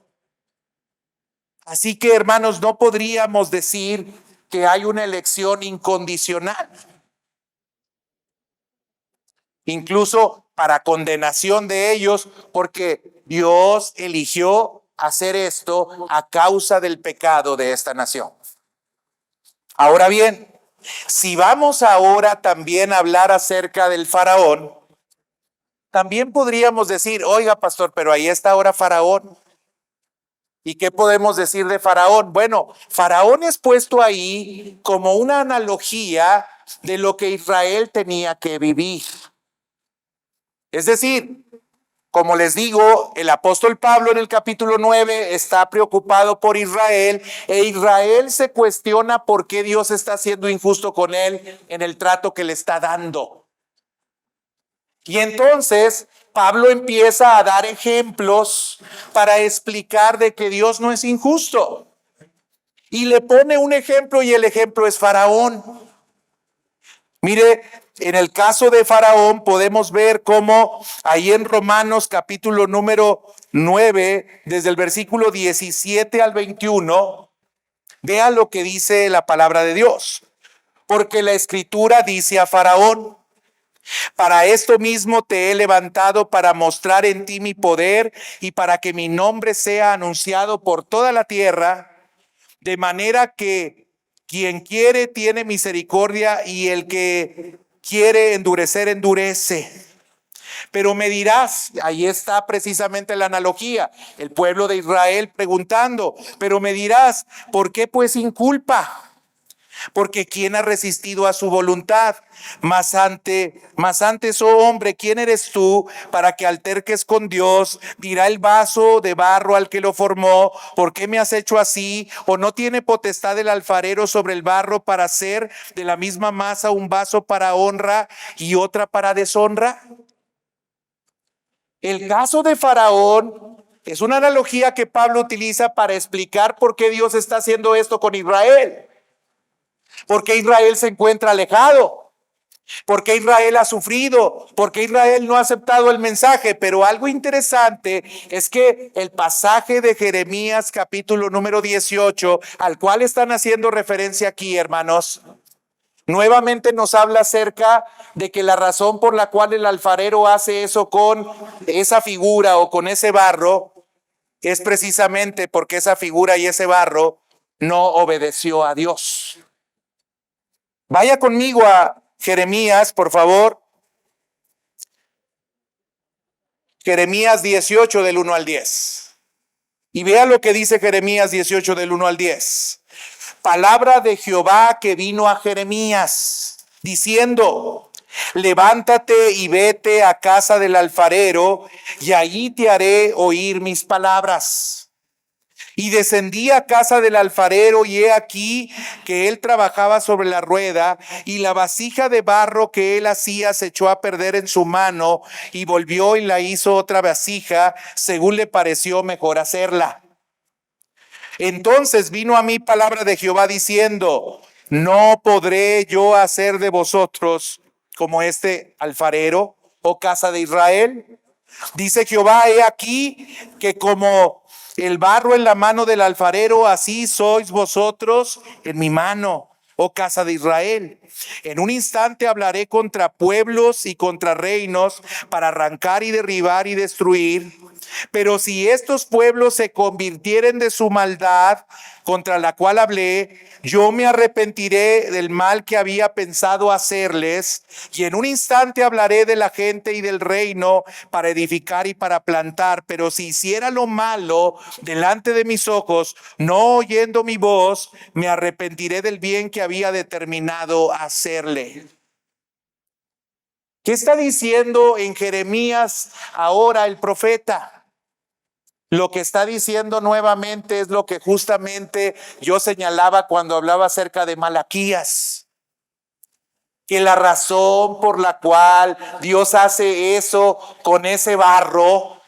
Así que, hermanos, no podríamos decir que hay una elección incondicional. Incluso para condenación de ellos, porque Dios eligió hacer esto a causa del pecado de esta nación. Ahora bien, si vamos ahora también a hablar acerca del faraón, también podríamos decir, oiga, pastor, pero ahí está ahora Faraón. ¿Y qué podemos decir de Faraón? Bueno, Faraón es puesto ahí como una analogía de lo que Israel tenía que vivir. Es decir, como les digo, el apóstol Pablo en el capítulo 9 está preocupado por Israel e Israel se cuestiona por qué Dios está siendo injusto con él en el trato que le está dando. Y entonces Pablo empieza a dar ejemplos para explicar de que Dios no es injusto. Y le pone un ejemplo y el ejemplo es Faraón. Mire, en el caso de Faraón podemos ver cómo ahí en Romanos capítulo número 9, desde el versículo 17 al 21, vea lo que dice la palabra de Dios. Porque la escritura dice a Faraón, para esto mismo te he levantado para mostrar en ti mi poder y para que mi nombre sea anunciado por toda la tierra, de manera que quien quiere tiene misericordia y el que quiere endurecer, endurece. Pero me dirás, ahí está precisamente la analogía, el pueblo de Israel preguntando, pero me dirás, ¿por qué pues inculpa? Porque ¿quién ha resistido a su voluntad? Mas antes, oh hombre, ¿quién eres tú para que alterques con Dios? Dirá el vaso de barro al que lo formó, ¿por qué me has hecho así? ¿O no tiene potestad el alfarero sobre el barro para hacer de la misma masa un vaso para honra y otra para deshonra? El caso de Faraón es una analogía que Pablo utiliza para explicar por qué Dios está haciendo esto con Israel. Porque Israel se encuentra alejado, porque Israel ha sufrido, porque Israel no ha aceptado el mensaje. Pero algo interesante es que el pasaje de Jeremías capítulo número 18, al cual están haciendo referencia aquí, hermanos, nuevamente nos habla acerca de que la razón por la cual el alfarero hace eso con esa figura o con ese barro es precisamente porque esa figura y ese barro no obedeció a Dios. Vaya conmigo a Jeremías, por favor. Jeremías 18 del 1 al 10. Y vea lo que dice Jeremías 18 del 1 al 10. Palabra de Jehová que vino a Jeremías, diciendo: levántate y vete a casa del alfarero, y allí te haré oír mis palabras. Y descendí a casa del alfarero, y he aquí que él trabajaba sobre la rueda, y la vasija de barro que él hacía se echó a perder en su mano, y volvió y la hizo otra vasija, según le pareció mejor hacerla. Entonces vino a mí palabra de Jehová diciendo: no podré yo hacer de vosotros como este alfarero, oh casa de Israel. Dice Jehová: he aquí que como el barro en la mano del alfarero, así sois vosotros en mi mano, oh casa de Israel. En un instante hablaré contra pueblos y contra reinos para arrancar y derribar y destruir. Pero si estos pueblos se convirtieren de su maldad contra la cual hablé, yo me arrepentiré del mal que había pensado hacerles, y en un instante hablaré de la gente y del reino para edificar y para plantar. Pero si hiciera lo malo delante de mis ojos, no oyendo mi voz, me arrepentiré del bien que había determinado hacerle. ¿Qué está diciendo en Jeremías ahora el profeta? Lo que está diciendo nuevamente es lo que justamente yo señalaba cuando hablaba acerca de Malaquías. Que la razón por la cual Dios hace eso con ese barro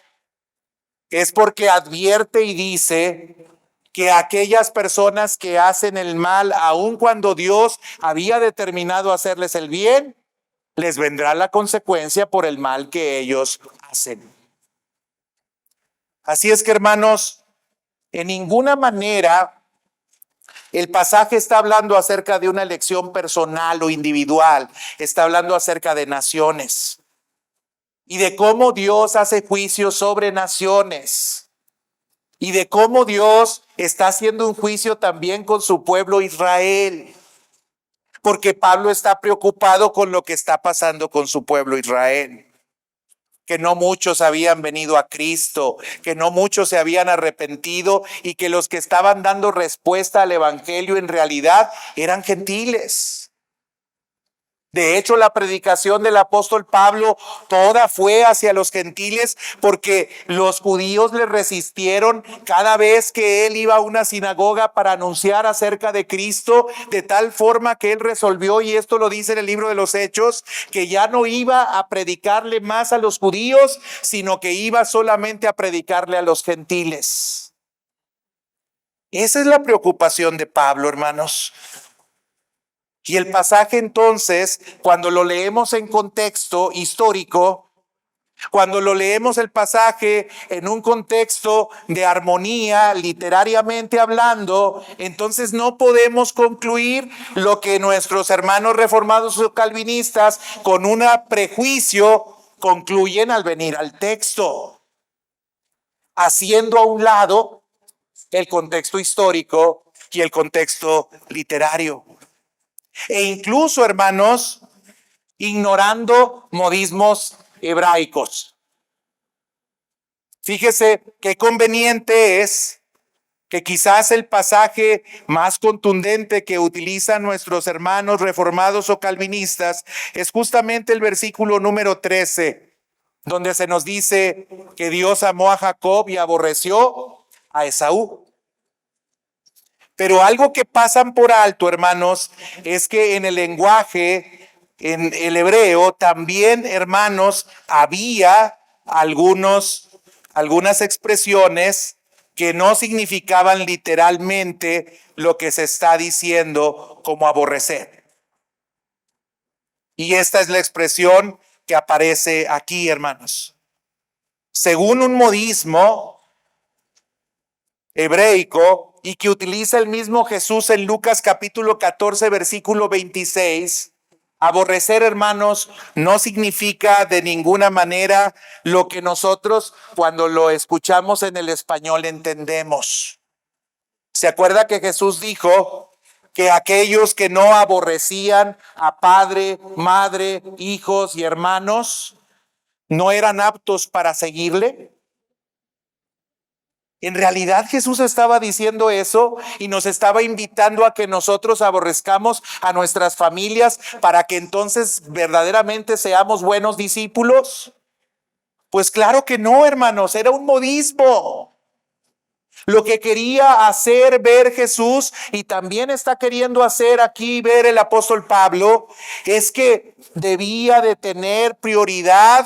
es porque advierte y dice que aquellas personas que hacen el mal, aun cuando Dios había determinado hacerles el bien, les vendrá la consecuencia por el mal que ellos hacen. Así es que, hermanos, en ninguna manera el pasaje está hablando acerca de una elección personal o individual. Está hablando acerca de naciones y de cómo Dios hace juicio sobre naciones y de cómo Dios está haciendo un juicio también con su pueblo Israel. Porque Pablo está preocupado con lo que está pasando con su pueblo Israel. Que no muchos habían venido a Cristo, que no muchos se habían arrepentido y que los que estaban dando respuesta al evangelio en realidad eran gentiles. De hecho, la predicación del apóstol Pablo toda fue hacia los gentiles porque los judíos le resistieron cada vez que él iba a una sinagoga para anunciar acerca de Cristo, de tal forma que él resolvió, y esto lo dice en el libro de los Hechos, que ya no iba a predicarle más a los judíos, sino que iba solamente a predicarle a los gentiles. Esa es la preocupación de Pablo, hermanos. Y el pasaje entonces, cuando lo leemos en contexto histórico, cuando lo leemos el pasaje en un contexto de armonía, literariamente hablando, entonces no podemos concluir lo que nuestros hermanos reformados o calvinistas con un prejuicio concluyen al venir al texto, haciendo a un lado el contexto histórico y el contexto literario. E incluso, hermanos, ignorando modismos hebraicos. Fíjese qué conveniente es que quizás el pasaje más contundente que utilizan nuestros hermanos reformados o calvinistas es justamente el versículo número 13, donde se nos dice que Dios amó a Jacob y aborreció a Esaú. Pero algo que pasan por alto, hermanos, es que en el lenguaje, en el hebreo, también, hermanos, había algunas expresiones que no significaban literalmente lo que se está diciendo como aborrecer. Y esta es la expresión que aparece aquí, hermanos. Según un modismo hebreico, y que utiliza el mismo Jesús en Lucas capítulo 14, versículo 26, Aborrecer, hermanos, no significa de ninguna manera lo que nosotros cuando lo escuchamos en el español entendemos. ¿Se acuerda que Jesús dijo que aquellos que no aborrecían a padre, madre, hijos y hermanos no eran aptos para seguirle? En realidad Jesús estaba diciendo eso y nos estaba invitando a que nosotros aborrezcamos a nuestras familias para que entonces verdaderamente seamos buenos discípulos. Pues claro que no, hermanos, era un modismo. Lo que quería hacer ver Jesús y también está queriendo hacer aquí ver el apóstol Pablo es que debía de tener prioridad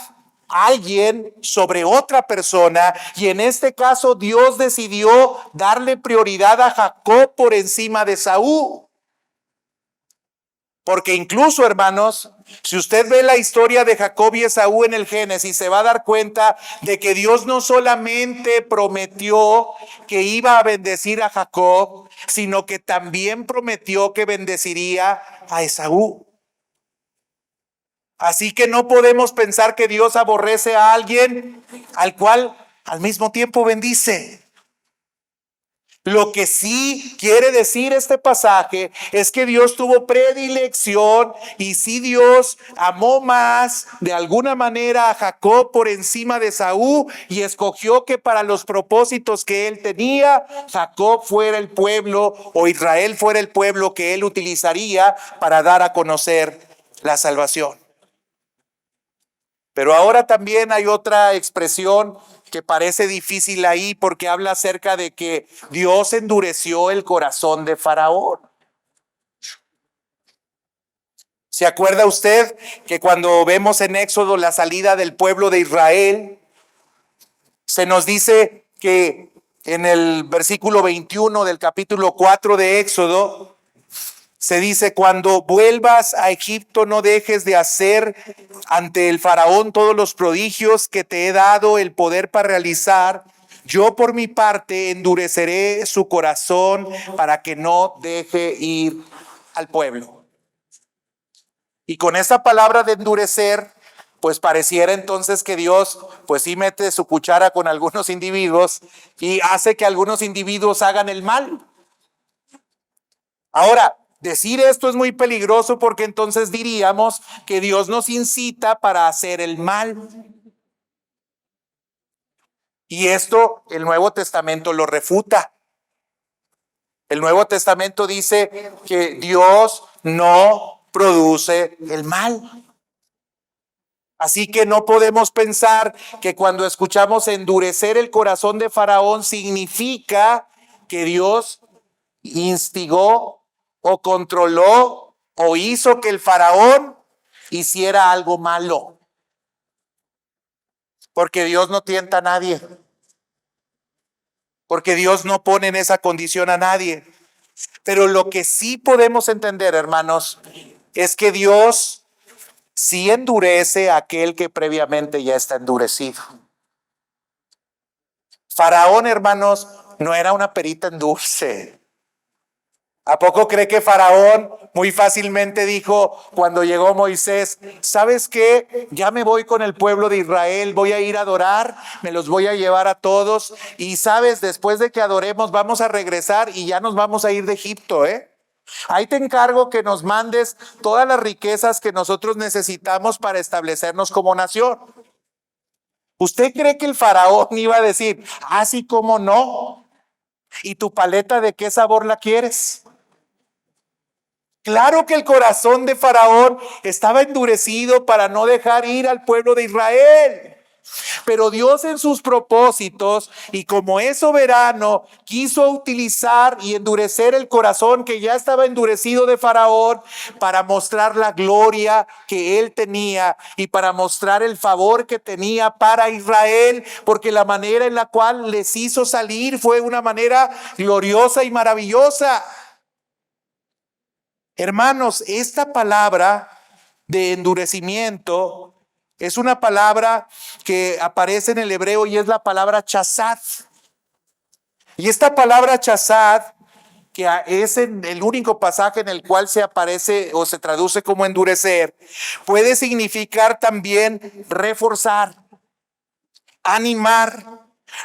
alguien sobre otra persona, y en este caso Dios decidió darle prioridad a Jacob por encima de Saúl. Porque incluso, hermanos, si usted ve la historia de Jacob y Esaú en el Génesis, se va a dar cuenta de que Dios no solamente prometió que iba a bendecir a Jacob, sino que también prometió que bendeciría a Esaú. Así que no podemos pensar que Dios aborrece a alguien al cual al mismo tiempo bendice. Lo que sí quiere decir este pasaje es que Dios tuvo predilección y sí Dios amó más de alguna manera a Jacob por encima de Esaú y escogió que para los propósitos que él tenía, Jacob fuera el pueblo o Israel fuera el pueblo que él utilizaría para dar a conocer la salvación. Pero ahora también hay otra expresión que parece difícil ahí porque habla acerca de que Dios endureció el corazón de Faraón. ¿Se acuerda usted que cuando vemos en Éxodo la salida del pueblo de Israel, se nos dice que en el versículo 21 del capítulo 4 de Éxodo, se dice: cuando vuelvas a Egipto no dejes de hacer ante el faraón todos los prodigios que te he dado el poder para realizar. Yo por mi parte endureceré su corazón para que no deje ir al pueblo. Y con esa palabra de endurecer, pues pareciera entonces que Dios pues sí mete su cuchara con algunos individuos y hace que algunos individuos hagan el mal. Ahora, decir esto es muy peligroso porque entonces diríamos que Dios nos incita para hacer el mal. Y esto el Nuevo Testamento lo refuta. El Nuevo Testamento dice que Dios no produce el mal. Así que no podemos pensar que cuando escuchamos endurecer el corazón de Faraón significa que Dios instigó o controló o hizo que el faraón hiciera algo malo. Porque Dios no tienta a nadie. Porque Dios no pone en esa condición a nadie. Pero lo que sí podemos entender, hermanos, es que Dios sí endurece a aquel que previamente ya está endurecido. Faraón, hermanos, no era una perita en dulce. ¿A poco cree que Faraón muy fácilmente dijo cuando llegó Moisés: ¿sabes qué? Ya me voy con el pueblo de Israel, voy a ir a adorar, me los voy a llevar a todos y sabes, después de que adoremos vamos a regresar y ya nos vamos a ir de Egipto, Ahí te encargo que nos mandes todas las riquezas que nosotros necesitamos para establecernos como nación. ¿Usted cree que el faraón iba a decir: así como no? ¿Y tu paleta de qué sabor la quieres? Claro que el corazón de Faraón estaba endurecido para no dejar ir al pueblo de Israel. Pero Dios en sus propósitos y como es soberano, quiso utilizar y endurecer el corazón que ya estaba endurecido de Faraón para mostrar la gloria que él tenía y para mostrar el favor que tenía para Israel, porque la manera en la cual les hizo salir fue una manera gloriosa y maravillosa. Hermanos, esta palabra de endurecimiento es una palabra que aparece en el hebreo y es la palabra chasad. Y esta palabra chasad que es el único pasaje en el cual se aparece o se traduce como endurecer, puede significar también reforzar, animar,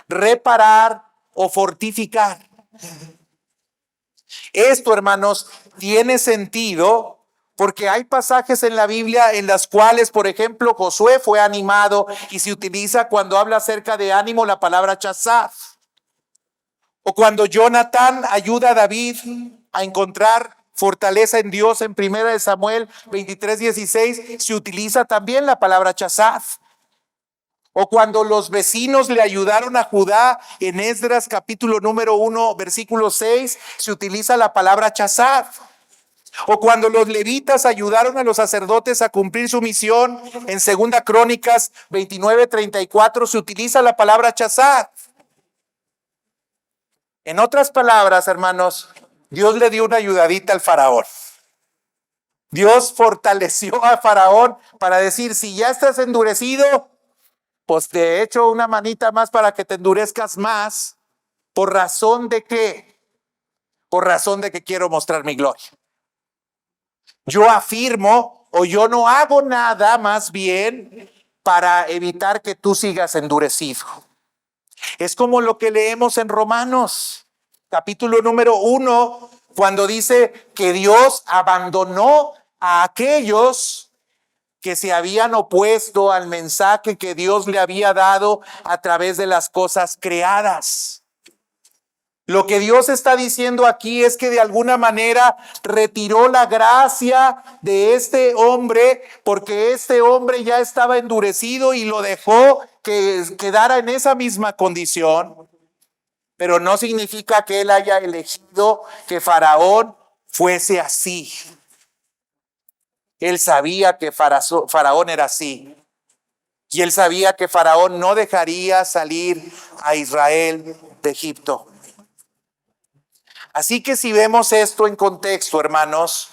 reparar o fortificar. Esto, hermanos, tiene sentido porque hay pasajes en la Biblia en las cuales, por ejemplo, Josué fue animado y se utiliza cuando habla acerca de ánimo la palabra chazad. O cuando Jonatán ayuda a David a encontrar fortaleza en Dios en 1 Samuel 23:16, se utiliza también la palabra chazad. O cuando los vecinos le ayudaron a Judá en Esdras capítulo número 1, versículo 6, se utiliza la palabra chazad. O cuando los levitas ayudaron a los sacerdotes a cumplir su misión en 2 Crónicas 29:34, se utiliza la palabra chazad. En otras palabras, hermanos, Dios le dio una ayudadita al faraón. Dios fortaleció a Faraón para decir, si ya estás endurecido, pues te echo una manita más para que te endurezcas más. ¿Por razón de qué? Por razón de que quiero mostrar mi gloria. Yo afirmo o yo no hago nada más bien para evitar que tú sigas endurecido. Es como lo que leemos en Romanos, capítulo número 1, cuando dice que Dios abandonó a aquellos que se habían opuesto al mensaje que Dios le había dado a través de las cosas creadas. Lo que Dios está diciendo aquí es que de alguna manera retiró la gracia de este hombre porque este hombre ya estaba endurecido y lo dejó que quedara en esa misma condición. Pero no significa que él haya elegido que Faraón fuese así. Él sabía que Faraón era así. Y él sabía que Faraón no dejaría salir a Israel de Egipto. Así que si vemos esto en contexto, hermanos,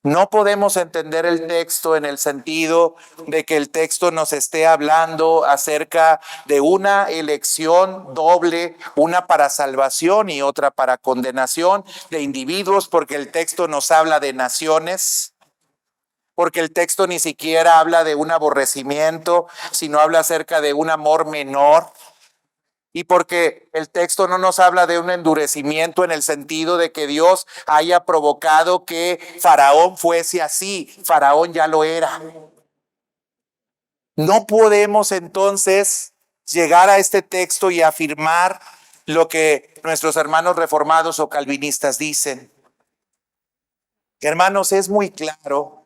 no podemos entender el texto en el sentido de que el texto nos esté hablando acerca de una elección doble, una para salvación y otra para condenación de individuos, porque el texto nos habla de naciones, porque el texto ni siquiera habla de un aborrecimiento, sino habla acerca de un amor menor. Y porque el texto no nos habla de un endurecimiento en el sentido de que Dios haya provocado que Faraón fuese así. Faraón ya lo era. No podemos entonces llegar a este texto y afirmar lo que nuestros hermanos reformados o calvinistas dicen. Hermanos, es muy claro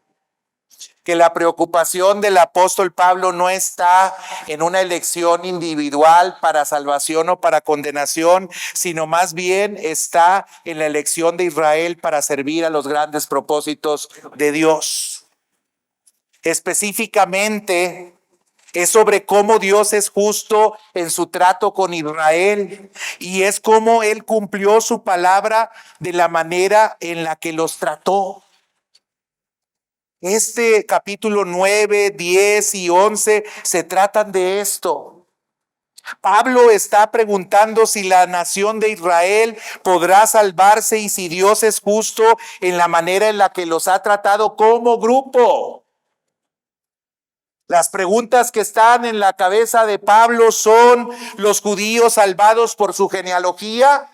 que la preocupación del apóstol Pablo no está en una elección individual para salvación o para condenación, sino más bien está en la elección de Israel para servir a los grandes propósitos de Dios. Específicamente es sobre cómo Dios es justo en su trato con Israel y es cómo Él cumplió su palabra de la manera en la que los trató. Este capítulo 9, 10 y 11 se tratan de esto. Pablo está preguntando si la nación de Israel podrá salvarse y si Dios es justo en la manera en la que los ha tratado como grupo. Las preguntas que están en la cabeza de Pablo son: ¿los judíos salvados por su genealogía?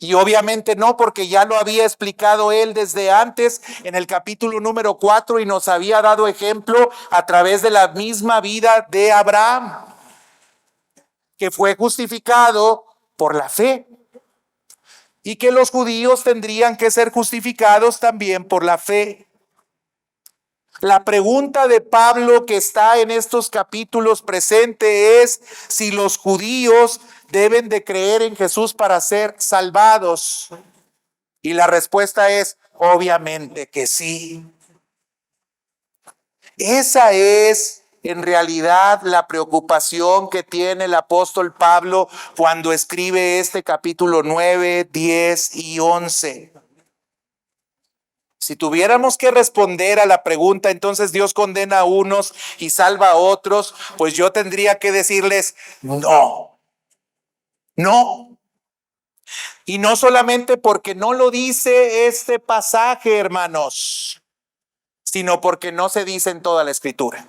Y obviamente no, porque ya lo había explicado él desde antes en el capítulo número 4 y nos había dado ejemplo a través de la misma vida de Abraham, que fue justificado por la fe y que los judíos tendrían que ser justificados también por la fe. La pregunta de Pablo que está en estos capítulos presente es si los judíos deben de creer en Jesús para ser salvados. Y la respuesta es obviamente que sí. Esa es en realidad la preocupación que tiene el apóstol Pablo cuando escribe este capítulo 9, 10 y 11. Si tuviéramos que responder a la pregunta, entonces Dios condena a unos y salva a otros, pues yo tendría que decirles no. Y no solamente porque no lo dice este pasaje, hermanos, sino porque no se dice en toda la Escritura.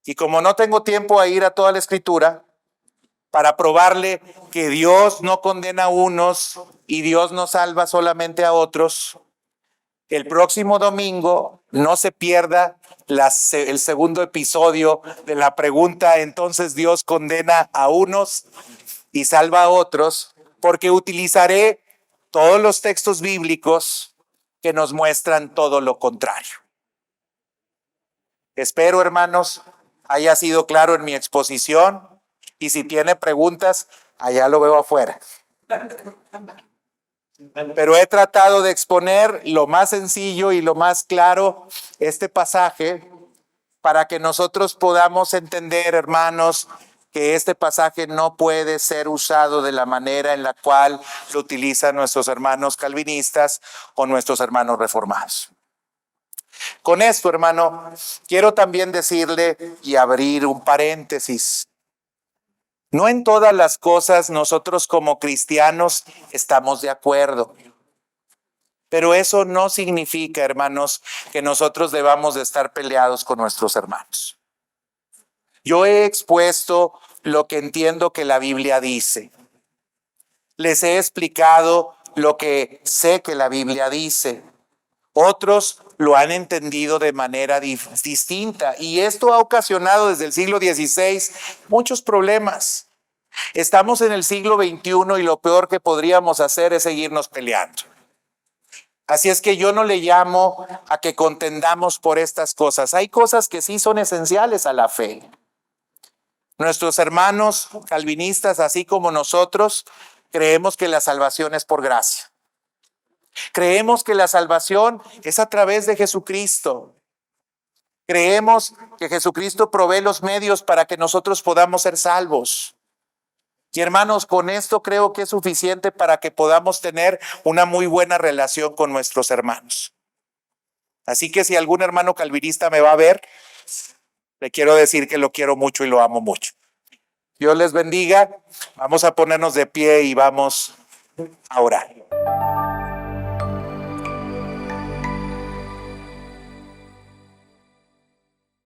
Y como no tengo tiempo a ir a toda la Escritura, para probarle que Dios no condena a unos y Dios no salva solamente a otros, el próximo domingo no se pierda el segundo episodio de la pregunta, entonces Dios condena a unos y salva a otros, porque utilizaré todos los textos bíblicos que nos muestran todo lo contrario. Espero, hermanos, haya sido claro en mi exposición, y si tiene preguntas, allá lo veo afuera. Pero he tratado de exponer lo más sencillo y lo más claro este pasaje para que nosotros podamos entender, hermanos, que este pasaje no puede ser usado de la manera en la cual lo utilizan nuestros hermanos calvinistas o nuestros hermanos reformados. Con esto, hermano, quiero también decirle y abrir un paréntesis. No en todas las cosas nosotros como cristianos estamos de acuerdo. Pero eso no significa, hermanos, que nosotros debamos de estar peleados con nuestros hermanos. Yo he expuesto lo que entiendo que la Biblia dice. Les he explicado lo que sé que la Biblia dice. Otros lo han entendido de manera distinta y esto ha ocasionado desde el siglo XVI muchos problemas. Estamos en el siglo XXI y lo peor que podríamos hacer es seguirnos peleando. Así es que yo no le llamo a que contendamos por estas cosas. Hay cosas que sí son esenciales a la fe. Nuestros hermanos calvinistas, así como nosotros, creemos que la salvación es por gracia. Creemos que la salvación es a través de Jesucristo. Creemos que Jesucristo provee los medios para que nosotros podamos ser salvos. Y hermanos, con esto creo que es suficiente para que podamos tener una muy buena relación con nuestros hermanos. Así que si algún hermano calvinista me va a ver, le quiero decir que lo quiero mucho y lo amo mucho. Dios les bendiga. Vamos a ponernos de pie y vamos a orar.